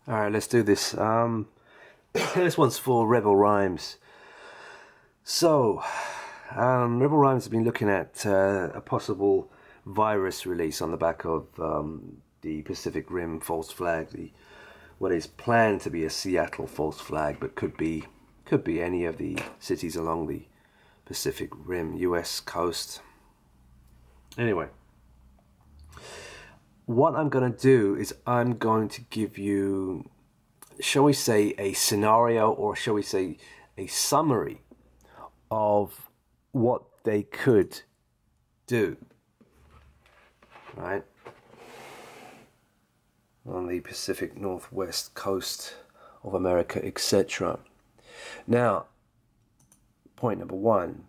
All right, let's do this. This one's for Rebel Rhymes. So, Rebel Rhymes have been looking at a possible virus release on the back of the Pacific Rim false flag, what is planned to be a Seattle false flag, but could be any of the cities along the Pacific Rim, U.S. coast. Anyway, what I'm going to do is I'm going to give you, shall we say, a scenario, or shall we say a summary of what they could do, right, on the Pacific Northwest coast of America, etc. Now, point number one,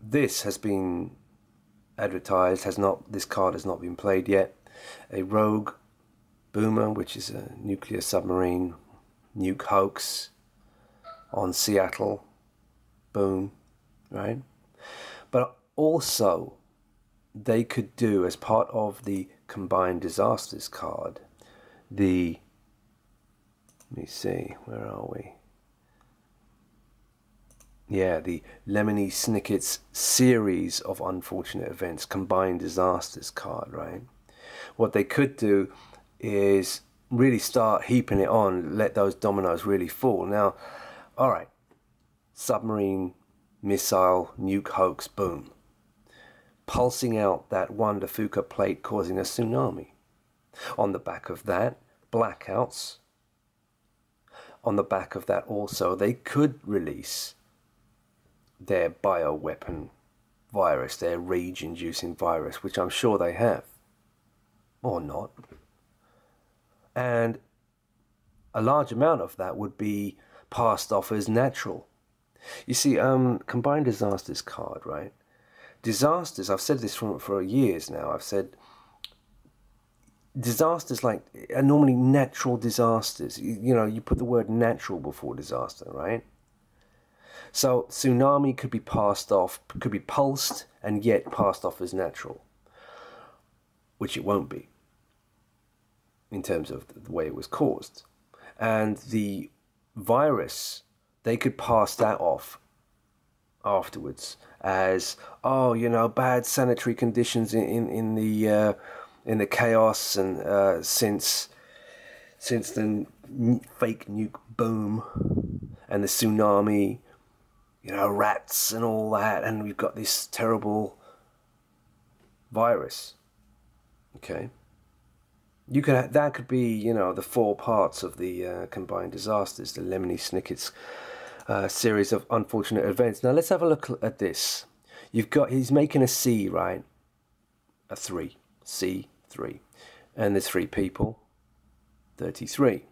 this has been advertised, this card has not been played yet. A rogue boomer, which is a nuclear submarine nuke hoax on Seattle, boom, right? But also, they could do, as part of the combined disasters card, let me see, where are we? Yeah, the Lemony Snicket's series of unfortunate events, combined disasters card, right? What they could do is really start heaping it on, let those dominoes really fall. Now, all right, submarine, missile, nuke hoax, boom. Pulsing out that Juan Fuca plate causing a tsunami. On the back of that, blackouts. On the back of that also, they could release their bioweapon virus, their rage-inducing virus, which I'm sure they have. Or not. And a large amount of that would be passed off as natural. You see, combined disasters card, right? Disasters, I've said this for years now, I've said disasters are normally natural disasters. You know, you put the word natural before disaster, right? So tsunami could be passed off, could be pulsed and yet passed off as natural, which it won't be in terms of the way it was caused. And the virus, they could pass that off afterwards as, oh, you know, bad sanitary conditions in the chaos, and since the fake nuke boom and the tsunami, you know, rats and all that, and we've got this terrible virus. Okay, that could be, you know, the four parts of the combined disasters, the Lemony Snicket's series of unfortunate events. Now let's have a look at this. He's making a C, right? A 3, C3, and there's 3 people, 33.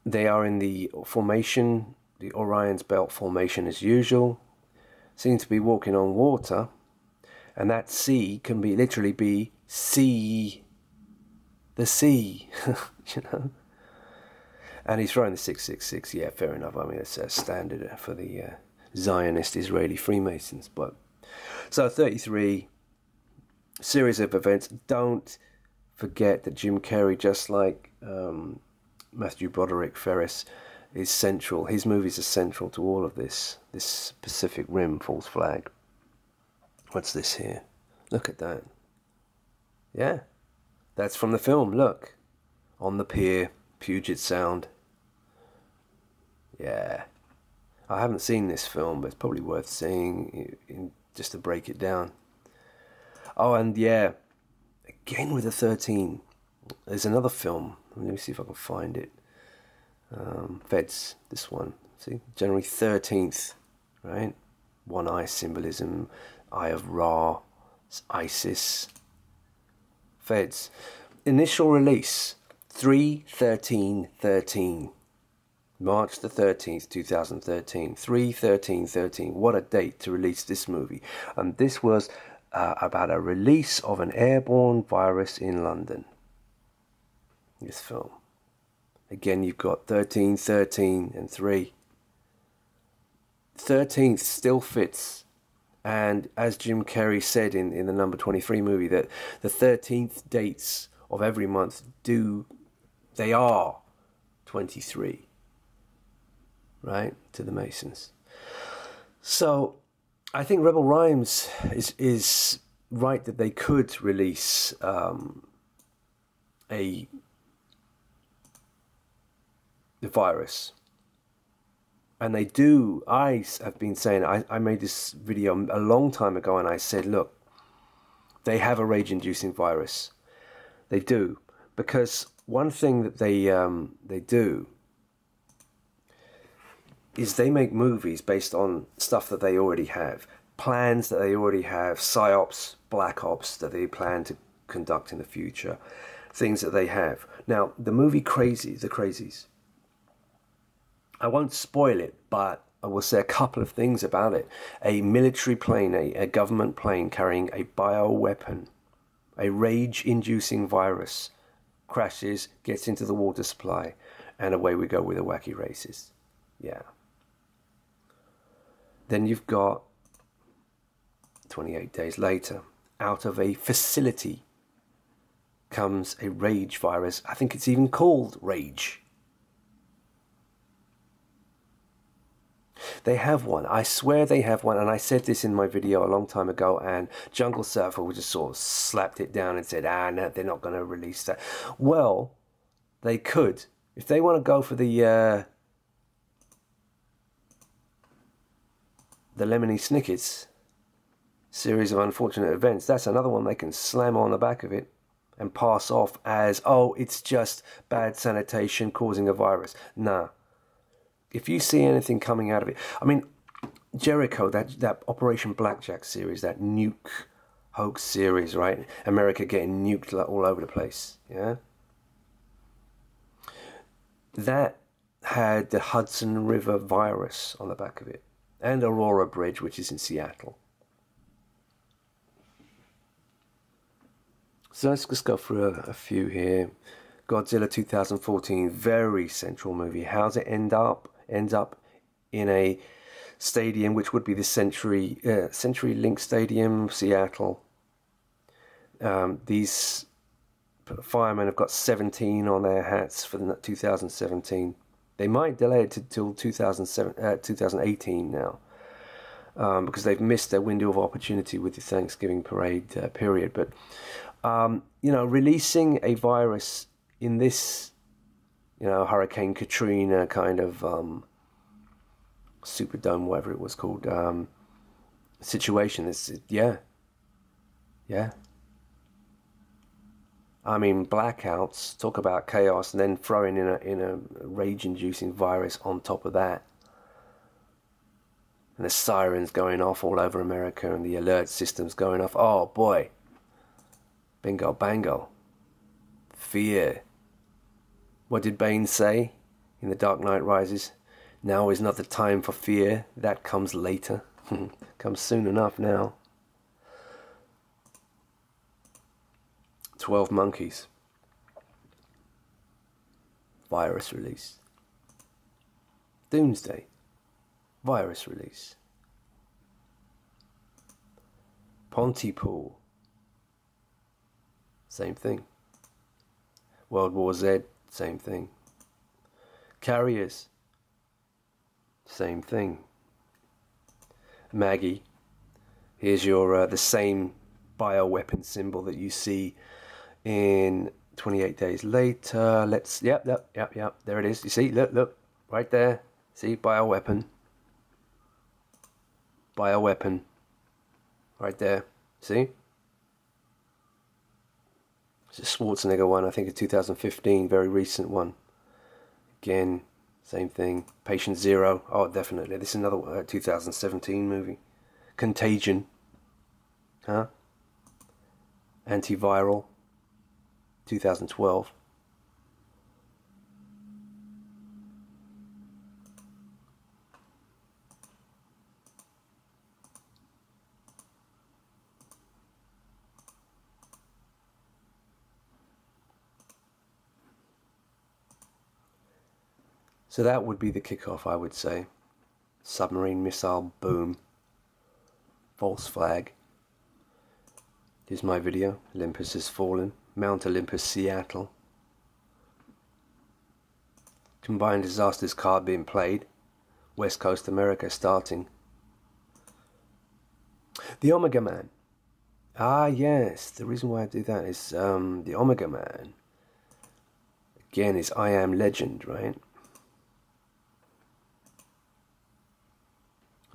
They are in the formation, the Orion's Belt formation as usual. Seem to be walking on water, and that C can literally be sea, the sea, you know. And he's throwing the 666. Yeah, fair enough. I mean, it's a standard for the Zionist Israeli Freemasons. But so 33, series of events. Don't forget that Jim Carrey, just like Matthew Broderick Ferris, is central. His movies are central to all of this Pacific Rim false flag. What's this here? Look at that. Yeah, that's from the film. Look, on the pier, Puget Sound. Yeah, I haven't seen this film, but it's probably worth seeing just to break it down. Oh, and yeah, again with the 13. There's another film. Let me see if I can find it. Feds, this one. See, January 13th, right? One eye symbolism, Eye of Ra, ISIS. Feds. Initial release, 3/13/13. March the 13th, 2013. 3/13/13. What a date to release this movie. And this was about a release of an airborne virus in London. This film. Again, you've got 13, 13, and 3. 13th still fits. And as Jim Carrey said in the number 23 movie, that the 13th dates of every month do They are 23, right, to the Masons. So I think Rebel Rhymes is right that they could release the virus. And they do. I have been saying, I made this video a long time ago, and I said, look, they have a rage-inducing virus. They do. Because one thing that they do is they make movies based on stuff that they already have. Plans that they already have. PsyOps, Black Ops that they plan to conduct in the future. Things that they have. Now, the movie The Crazies. I won't spoil it, but I will say a couple of things about it. A military plane, a government plane carrying a bioweapon, a rage-inducing virus, crashes, gets into the water supply, and away we go with the wacky races. Yeah. Then you've got 28 days later, out of a facility comes a rage virus. I think it's even called Rage. They have one. I swear they have one. And I said this in my video a long time ago, and Jungle Surfer just sort of slapped it down and said, no, they're not going to release that. Well, they could. If they want to go for the Lemony Snicket's series of unfortunate events, that's another one they can slam on the back of it and pass off as, oh, it's just bad sanitation causing a virus. Nah. If you see anything coming out of it, I mean, Jericho, that Operation Blackjack series, that nuke hoax series, right? America getting nuked all over the place, yeah? That had the Hudson River virus on the back of it, and Aurora Bridge, which is in Seattle. So let's just go through a few here. Godzilla 2014, very central movie. How's it end up? Ends up in a stadium which would be the CenturyLink Stadium, Seattle. These firemen have got 17 on their hats for the 2017. They might delay it till 2018 now, because they've missed their window of opportunity with the Thanksgiving parade period. But you know, releasing a virus in this, you know, Hurricane Katrina kind of Superdome, whatever it was called, situation. Yeah. I mean, blackouts. Talk about chaos, and then throwing in a rage-inducing virus on top of that, and the sirens going off all over America, and the alert systems going off. Oh boy, bingo bango, fear. What did Bane say in The Dark Knight Rises? Now is not the time for fear. That comes later. Comes soon enough now. 12 Monkeys. Virus release. Doomsday. Virus release. Pontypool. Same thing. World War Z. Same thing. Carriers. Same thing. Maggie. Here's your the same bioweapon symbol that you see in 28 Days Later. Let's yep. There it is. You see, look, right there. See, bioweapon. Bioweapon. Right there. See? It's a Schwarzenegger one, I think a 2015, very recent one. Again, same thing. Patient Zero. Oh, definitely. This is another 2017 movie. Contagion. Huh? Antiviral. 2012. So that would be the kickoff, I would say. Submarine missile, boom. False flag. Here's my video. Olympus has fallen. Mount Olympus, Seattle. Combined Disasters card being played. West Coast America starting. The Omega Man. Ah, yes. The reason why I do that is the Omega Man. Again, is I Am Legend, right?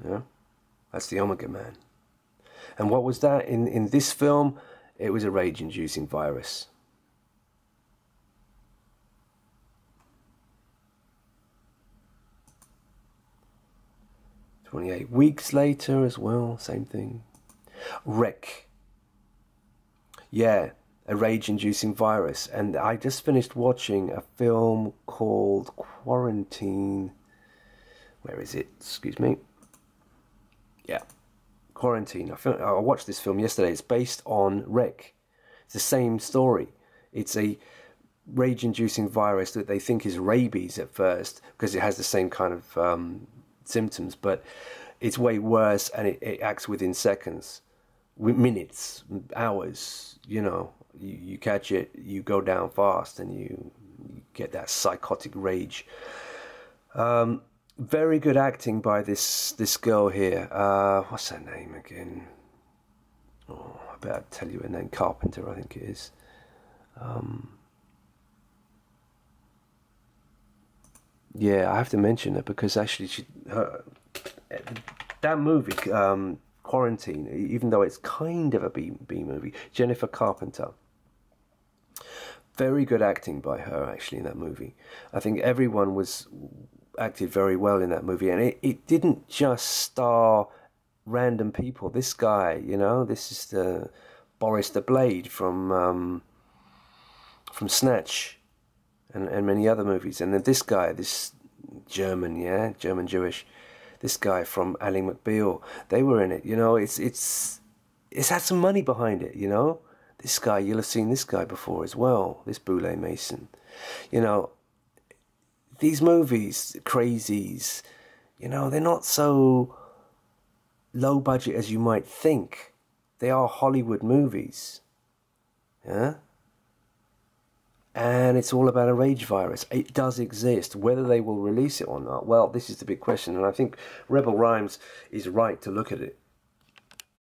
Yeah. That's the Omega Man. And what was that? In this film, it was a rage-inducing virus. "28 Weeks Later" as well, same thing. Wreck. Yeah, a rage-inducing virus. And I just finished watching a film called Quarantine. Where is it? Excuse me. Yeah, Quarantine. I watched this film yesterday. It's based on Wreck. It's the same story. It's a rage-inducing virus that they think is rabies at first because it has the same kind of symptoms, but it's way worse, and it acts within seconds, minutes, hours. You know, you catch it, you go down fast, and you get that psychotic rage. Very good acting by this girl here. What's her name again? Oh, I better tell you her name. Carpenter, I think it is. Yeah, I have to mention her because actually that movie, Quarantine, even though it's kind of a B movie, Jennifer Carpenter. Very good acting by her actually in that movie. I think everyone acted very well in that movie, and it didn't just star random people. This guy, you know, this is the Boris the Blade from Snatch. And many other movies. And then this guy, this German Jewish, this guy from Ally McBeal, they were in it. You know, it's had some money behind it, you know. This guy, you'll have seen this guy before as well, this Boulay Mason. You know, these movies, Crazies, you know, they're not so low budget as you might think. They are Hollywood movies. Yeah? And it's all about a rage virus. It does exist. Whether they will release it or not, well, this is the big question. And I think Rebel Rhymes is right to look at it